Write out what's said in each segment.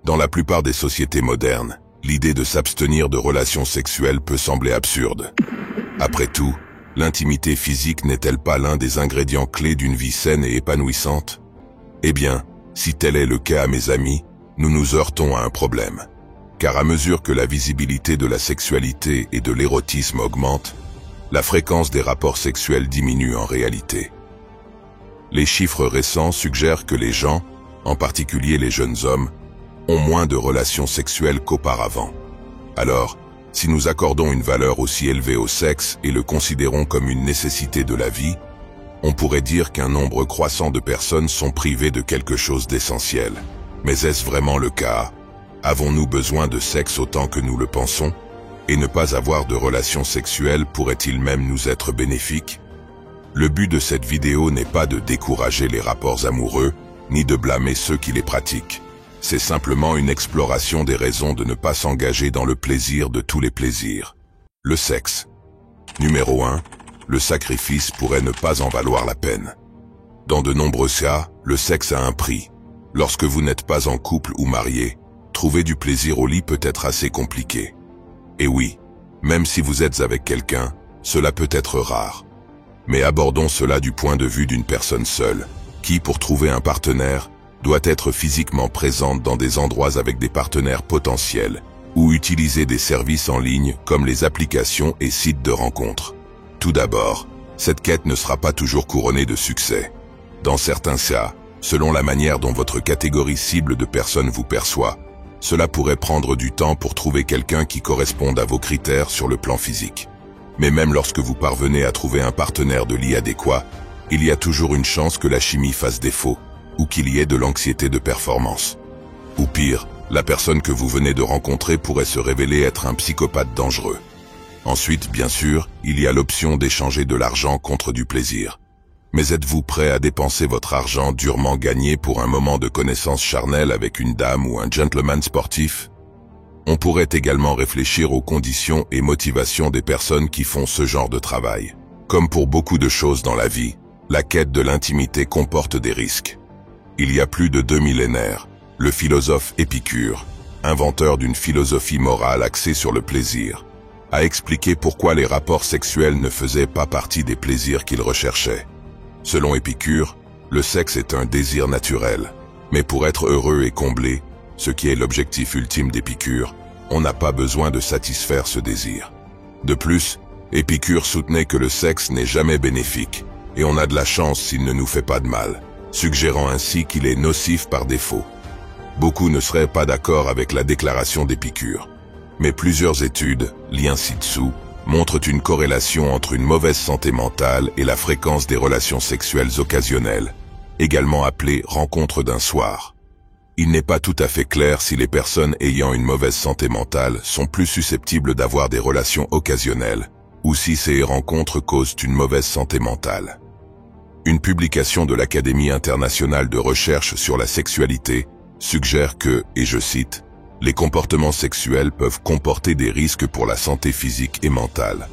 Dans la plupart des sociétés modernes, l'idée de s'abstenir de relations sexuelles peut sembler absurde. Après tout, l'intimité physique n'est-elle pas l'un des ingrédients clés d'une vie saine et épanouissante? Eh bien, si tel est le cas, mes amis, nous nous heurtons à un problème. Car à mesure que la visibilité de la sexualité et de l'érotisme augmente, la fréquence des rapports sexuels diminue en réalité. Les chiffres récents suggèrent que les gens, en particulier les jeunes hommes, ont moins de relations sexuelles qu'auparavant. Alors, si nous accordons une valeur aussi élevée au sexe et le considérons comme une nécessité de la vie, on pourrait dire qu'un nombre croissant de personnes sont privées de quelque chose d'essentiel. Mais est-ce vraiment le cas? Avons-nous besoin de sexe autant que nous le pensons? Et ne pas avoir de relations sexuelles pourrait-il même nous être bénéfique? Le but de cette vidéo n'est pas de décourager les rapports amoureux, ni de blâmer ceux qui les pratiquent. C'est simplement une exploration des raisons de ne pas s'engager dans le plaisir de tous les plaisirs. Le sexe. Numéro 1. Le sacrifice pourrait ne pas en valoir la peine. Dans de nombreux cas, le sexe a un prix. Lorsque vous n'êtes pas en couple ou marié, trouver du plaisir au lit peut être assez compliqué. Et oui, même si vous êtes avec quelqu'un, cela peut être rare. Mais abordons cela du point de vue d'une personne seule, qui, pour trouver un partenaire, doit être physiquement présente dans des endroits avec des partenaires potentiels, ou utiliser des services en ligne comme les applications et sites de rencontres. Tout d'abord, cette quête ne sera pas toujours couronnée de succès. Dans certains cas, selon la manière dont votre catégorie cible de personnes vous perçoit, cela pourrait prendre du temps pour trouver quelqu'un qui corresponde à vos critères sur le plan physique. Mais même lorsque vous parvenez à trouver un partenaire de lit adéquat, il y a toujours une chance que la chimie fasse défaut, ou qu'il y ait de l'anxiété de performance. Ou pire, la personne que vous venez de rencontrer pourrait se révéler être un psychopathe dangereux. Ensuite, bien sûr, il y a l'option d'échanger de l'argent contre du plaisir. Mais êtes-vous prêt à dépenser votre argent durement gagné pour un moment de connaissance charnelle avec une dame ou un gentleman sportif? On pourrait également réfléchir aux conditions et motivations des personnes qui font ce genre de travail. Comme pour beaucoup de choses dans la vie, la quête de l'intimité comporte des risques. Il y a plus de 2 millénaires, le philosophe Épicure, inventeur d'une philosophie morale axée sur le plaisir, a expliqué pourquoi les rapports sexuels ne faisaient pas partie des plaisirs qu'il recherchait. Selon Épicure, le sexe est un désir naturel, mais pour être heureux et comblé, ce qui est l'objectif ultime d'Épicure, on n'a pas besoin de satisfaire ce désir. De plus, Épicure soutenait que le sexe n'est jamais bénéfique, et on a de la chance s'il ne nous fait pas de mal, suggérant ainsi qu'il est nocif par défaut. Beaucoup ne seraient pas d'accord avec la déclaration d'Épicure, mais plusieurs études, liées ci-dessous, montrent une corrélation entre une mauvaise santé mentale et la fréquence des relations sexuelles occasionnelles, également appelées rencontres d'un soir. Il n'est pas tout à fait clair si les personnes ayant une mauvaise santé mentale sont plus susceptibles d'avoir des relations occasionnelles, ou si ces rencontres causent une mauvaise santé mentale. Une publication de l'Académie internationale de recherche sur la sexualité suggère que, et je cite, « Les comportements sexuels peuvent comporter des risques pour la santé physique et mentale.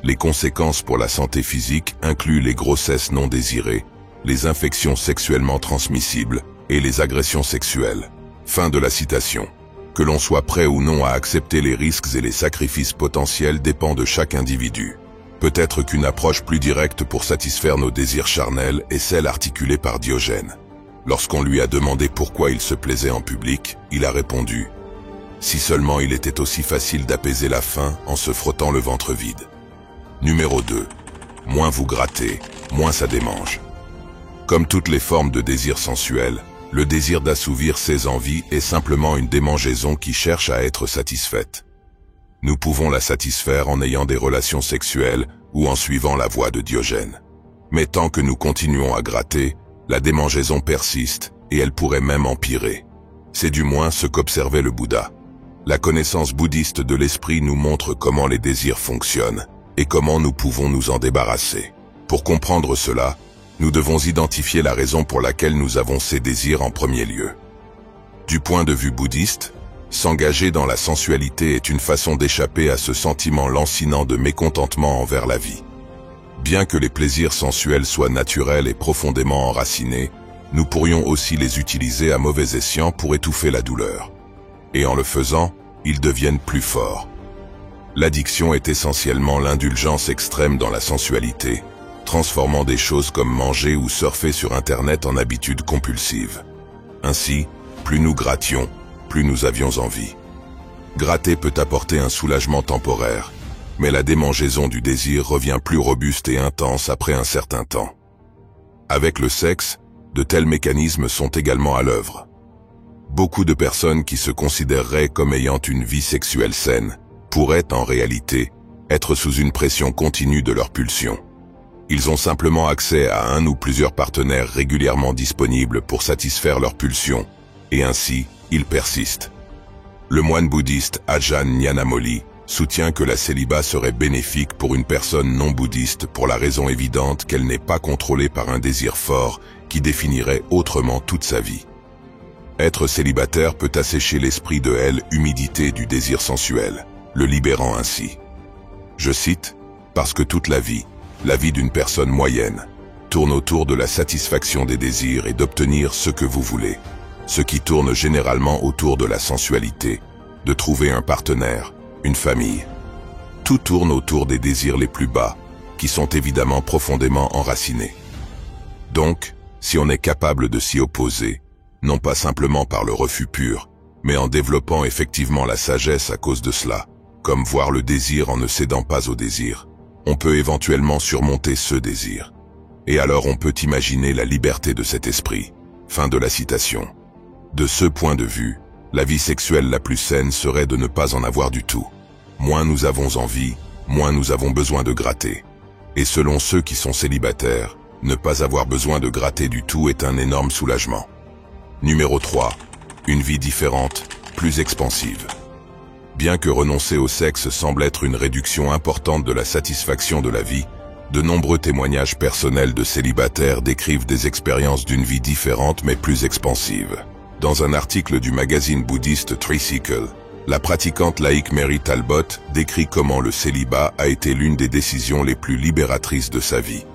Les conséquences pour la santé physique incluent les grossesses non désirées, les infections sexuellement transmissibles et les agressions sexuelles. » Fin de la citation. Que l'on soit prêt ou non à accepter les risques et les sacrifices potentiels dépend de chaque individu. Peut-être qu'une approche plus directe pour satisfaire nos désirs charnels est celle articulée par Diogène. Lorsqu'on lui a demandé pourquoi il se plaisait en public, il a répondu « Si seulement il était aussi facile d'apaiser la faim en se frottant le ventre vide. » Numéro 2. Moins vous grattez, moins ça démange. Comme toutes les formes de désir sensuel, le désir d'assouvir ses envies est simplement une démangeaison qui cherche à être satisfaite. Nous pouvons la satisfaire en ayant des relations sexuelles ou en suivant la voie de Diogène. Mais tant que nous continuons à gratter, la démangeaison persiste et elle pourrait même empirer. C'est du moins ce qu'observait le Bouddha. La connaissance bouddhiste de l'esprit nous montre comment les désirs fonctionnent et comment nous pouvons nous en débarrasser. Pour comprendre cela, nous devons identifier la raison pour laquelle nous avons ces désirs en premier lieu. Du point de vue bouddhiste, s'engager dans la sensualité est une façon d'échapper à ce sentiment lancinant de mécontentement envers la vie. Bien que les plaisirs sensuels soient naturels et profondément enracinés, nous pourrions aussi les utiliser à mauvais escient pour étouffer la douleur. et en le faisant, ils deviennent plus forts. L'addiction est essentiellement l'indulgence extrême dans la sensualité, transformant des choses comme manger ou surfer sur Internet en habitudes compulsives. Ainsi, plus nous grattions, plus nous avions envie. Gratter peut apporter un soulagement temporaire, mais la démangeaison du désir revient plus robuste et intense après un certain temps. Avec le sexe, de tels mécanismes sont également à l'œuvre. Beaucoup de personnes qui se considéreraient comme ayant une vie sexuelle saine pourraient en réalité être sous une pression continue de leurs pulsions. Ils ont simplement accès à un ou plusieurs partenaires régulièrement disponibles pour satisfaire leurs pulsions, et ainsi, ils persistent. Le moine bouddhiste Ajahn Nyanamoli soutient que la célibat serait bénéfique pour une personne non bouddhiste pour la raison évidente qu'elle n'est pas contrôlée par un désir fort qui définirait autrement toute sa vie. Être célibataire peut assécher l'esprit de humidité du désir sensuel, le libérant ainsi. Je cite, « Parce que toute la vie d'une personne moyenne, tourne autour de la satisfaction des désirs et d'obtenir ce que vous voulez, ce qui tourne généralement autour de la sensualité, de trouver un partenaire, une famille. Tout tourne autour des désirs les plus bas, qui sont évidemment profondément enracinés. Donc, si on est capable de s'y opposer, non pas simplement par le refus pur, mais en développant effectivement la sagesse à cause de cela, comme voir le désir en ne cédant pas au désir, on peut éventuellement surmonter ce désir. Et alors on peut imaginer la liberté de cet esprit. » Fin de la citation. De ce point de vue, la vie sexuelle la plus saine serait de ne pas en avoir du tout. Moins nous avons envie, moins nous avons besoin de gratter. Et selon ceux qui sont célibataires, ne pas avoir besoin de gratter du tout est un énorme soulagement. Numéro 3. Une vie différente, plus expansive. Bien que renoncer au sexe semble être une réduction importante de la satisfaction de la vie, de nombreux témoignages personnels de célibataires décrivent des expériences d'une vie différente mais plus expansive. Dans un article du magazine bouddhiste Tricycle, la pratiquante laïque Mary Talbot décrit comment le célibat a été l'une des décisions les plus libératrices de sa vie.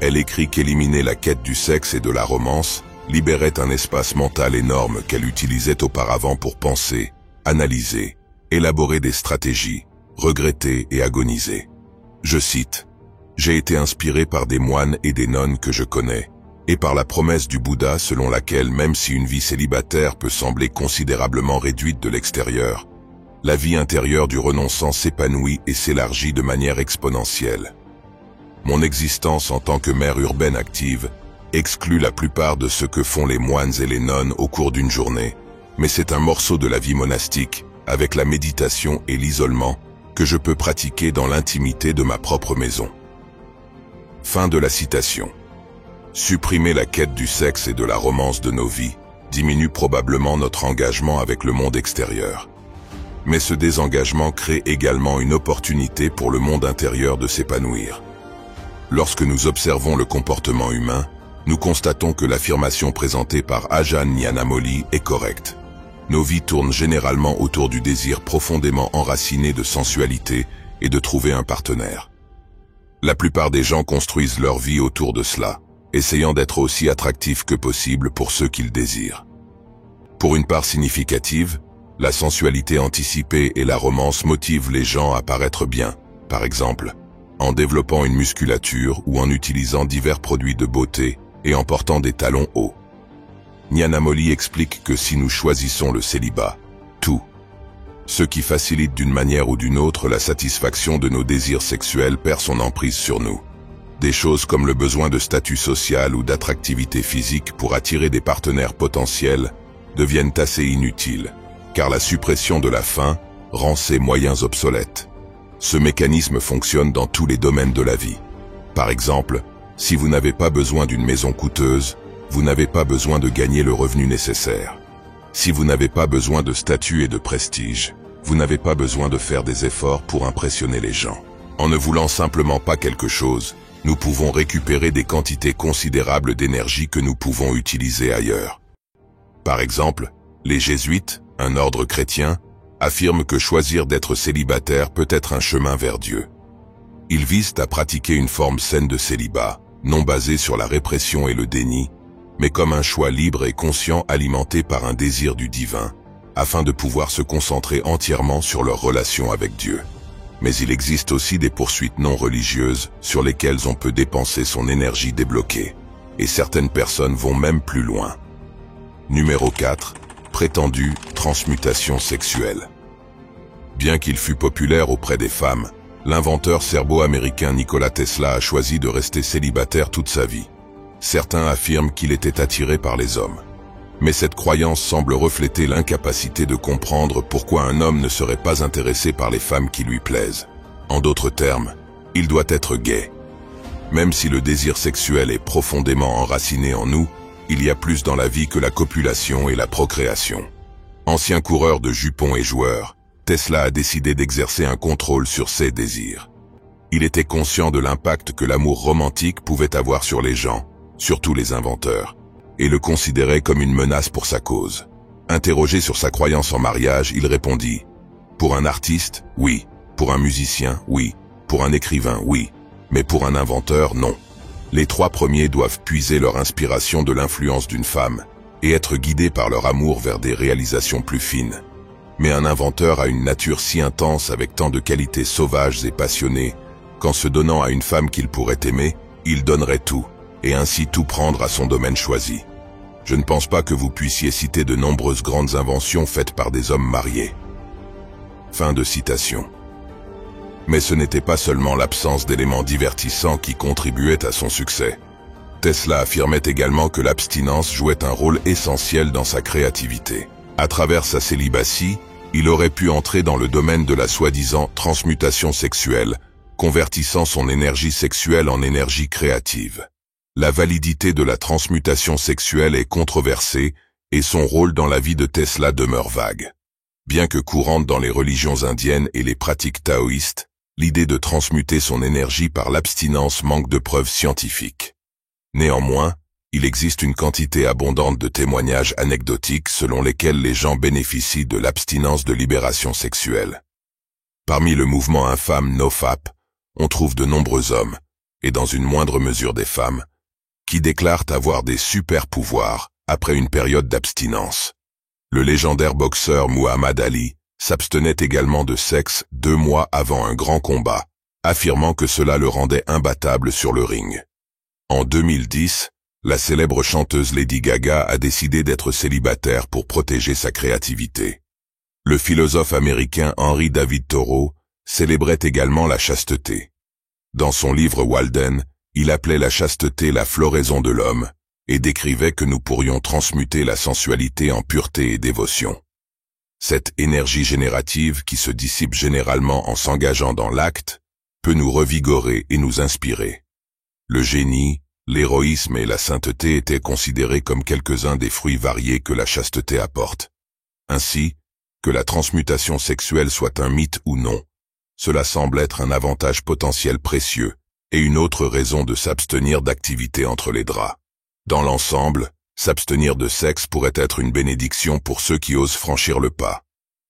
Elle écrit qu'éliminer la quête du sexe et de la romance libérait un espace mental énorme qu'elle utilisait auparavant pour penser, analyser, élaborer des stratégies, regretter et agoniser. Je cite, « J'ai été inspiré par des moines et des nonnes que je connais, et par la promesse du Bouddha selon laquelle même si une vie célibataire peut sembler considérablement réduite de l'extérieur, la vie intérieure du renonçant s'épanouit et s'élargit de manière exponentielle. Mon existence en tant que mère urbaine active exclut la plupart de ce que font les moines et les nonnes au cours d'une journée, mais c'est un morceau de la vie monastique, avec la méditation et l'isolement, que je peux pratiquer dans l'intimité de ma propre maison. » Fin de la citation. Supprimer la quête du sexe et de la romance de nos vies diminue probablement notre engagement avec le monde extérieur. Mais ce désengagement crée également une opportunité pour le monde intérieur de s'épanouir. Lorsque nous observons le comportement humain, nous constatons que l'affirmation présentée par Ajahn Nyanamoli est correcte. Nos vies tournent généralement autour du désir profondément enraciné de sensualité et de trouver un partenaire. La plupart des gens construisent leur vie autour de cela, essayant d'être aussi attractifs que possible pour ceux qu'ils désirent. Pour une part significative, la sensualité anticipée et la romance motivent les gens à paraître bien, par exemple, en développant une musculature ou en utilisant divers produits de beauté et en portant des talons hauts. Nyanamoli explique que si nous choisissons le célibat, tout, ce qui facilite d'une manière ou d'une autre la satisfaction de nos désirs sexuels perd son emprise sur nous. Des choses comme le besoin de statut social ou d'attractivité physique pour attirer des partenaires potentiels deviennent assez inutiles, car la suppression de la faim rend ces moyens obsolètes. Ce mécanisme fonctionne dans tous les domaines de la vie. Par exemple, si vous n'avez pas besoin d'une maison coûteuse, vous n'avez pas besoin de gagner le revenu nécessaire. Si vous n'avez pas besoin de statut et de prestige, vous n'avez pas besoin de faire des efforts pour impressionner les gens. En ne voulant simplement pas quelque chose, nous pouvons récupérer des quantités considérables d'énergie que nous pouvons utiliser ailleurs. Par exemple, les jésuites, un ordre chrétien, affirment que choisir d'être célibataire peut être un chemin vers Dieu. Ils visent à pratiquer une forme saine de célibat, non basée sur la répression et le déni, mais comme un choix libre et conscient alimenté par un désir du divin, afin de pouvoir se concentrer entièrement sur leur relation avec Dieu. Mais il existe aussi des poursuites non religieuses sur lesquelles on peut dépenser son énergie débloquée. Et certaines personnes vont même plus loin. Numéro 4. Prétendue transmutation sexuelle. Bien qu'il fût populaire auprès des femmes, l'inventeur serbo-américain Nikola Tesla a choisi de rester célibataire toute sa vie. Certains affirment qu'il était attiré par les hommes. Mais cette croyance semble refléter l'incapacité de comprendre pourquoi un homme ne serait pas intéressé par les femmes qui lui plaisent. En d'autres termes, il doit être gay. Même si le désir sexuel est profondément enraciné en nous, il y a plus dans la vie que la copulation et la procréation. Ancien coureur de jupons et joueur, Tesla a décidé d'exercer un contrôle sur ses désirs. Il était conscient de l'impact que l'amour romantique pouvait avoir sur les gens, surtout les inventeurs, et le considérait comme une menace pour sa cause. Interrogé sur sa croyance en mariage, il répondit « Pour un artiste, oui. Pour un musicien, oui. Pour un écrivain, oui. Mais pour un inventeur, non. Les trois premiers doivent puiser leur inspiration de l'influence d'une femme et être guidés par leur amour vers des réalisations plus fines. Mais un inventeur a une nature si intense avec tant de qualités sauvages et passionnées qu'en se donnant à une femme qu'il pourrait aimer, il donnerait tout, et ainsi tout prendre à son domaine choisi. Je ne pense pas que vous puissiez citer de nombreuses grandes inventions faites par des hommes mariés. » Fin de citation. Mais ce n'était pas seulement l'absence d'éléments divertissants qui contribuait à son succès. Tesla affirmait également que l'abstinence jouait un rôle essentiel dans sa créativité. À travers sa célibatie, il aurait pu entrer dans le domaine de la soi-disant transmutation sexuelle, convertissant son énergie sexuelle en énergie créative. La validité de la transmutation sexuelle est controversée et son rôle dans la vie de Tesla demeure vague. Bien que courante dans les religions indiennes et les pratiques taoïstes, l'idée de transmuter son énergie par l'abstinence manque de preuves scientifiques. Néanmoins, il existe une quantité abondante de témoignages anecdotiques selon lesquels les gens bénéficient de l'abstinence de libération sexuelle. Parmi le mouvement infâme NoFap, on trouve de nombreux hommes, et dans une moindre mesure des femmes, qui déclarent avoir des super-pouvoirs après une période d'abstinence. Le légendaire boxeur Muhammad Ali s'abstenait également de sexe 2 mois avant un grand combat, affirmant que cela le rendait imbattable sur le ring. En 2010, la célèbre chanteuse Lady Gaga a décidé d'être célibataire pour protéger sa créativité. Le philosophe américain Henry David Thoreau célébrait également la chasteté. Dans son livre Walden, il appelait la chasteté la floraison de l'homme et décrivait que nous pourrions transmuter la sensualité en pureté et dévotion. Cette énergie générative qui se dissipe généralement en s'engageant dans l'acte peut nous revigorer et nous inspirer. Le génie, l'héroïsme et la sainteté étaient considérés comme quelques-uns des fruits variés que la chasteté apporte. Ainsi, que la transmutation sexuelle soit un mythe ou non, cela semble être un avantage potentiel précieux et une autre raison de s'abstenir d'activités entre les draps. Dans l'ensemble, s'abstenir de sexe pourrait être une bénédiction pour ceux qui osent franchir le pas.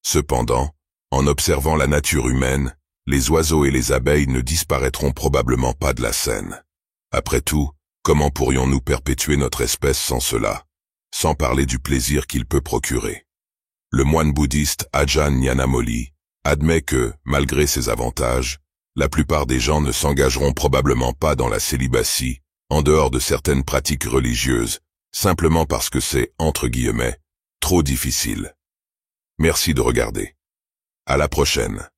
Cependant, en observant la nature humaine, les oiseaux et les abeilles ne disparaîtront probablement pas de la scène. Après tout, comment pourrions-nous perpétuer notre espèce sans cela, sans parler du plaisir qu'il peut procurer? Le moine bouddhiste Ajahn Nyanamoli admet que, malgré ces avantages, la plupart des gens ne s'engageront probablement pas dans la célibatie, en dehors de certaines pratiques religieuses, simplement parce que c'est, entre guillemets, trop difficile. Merci de regarder. À la prochaine.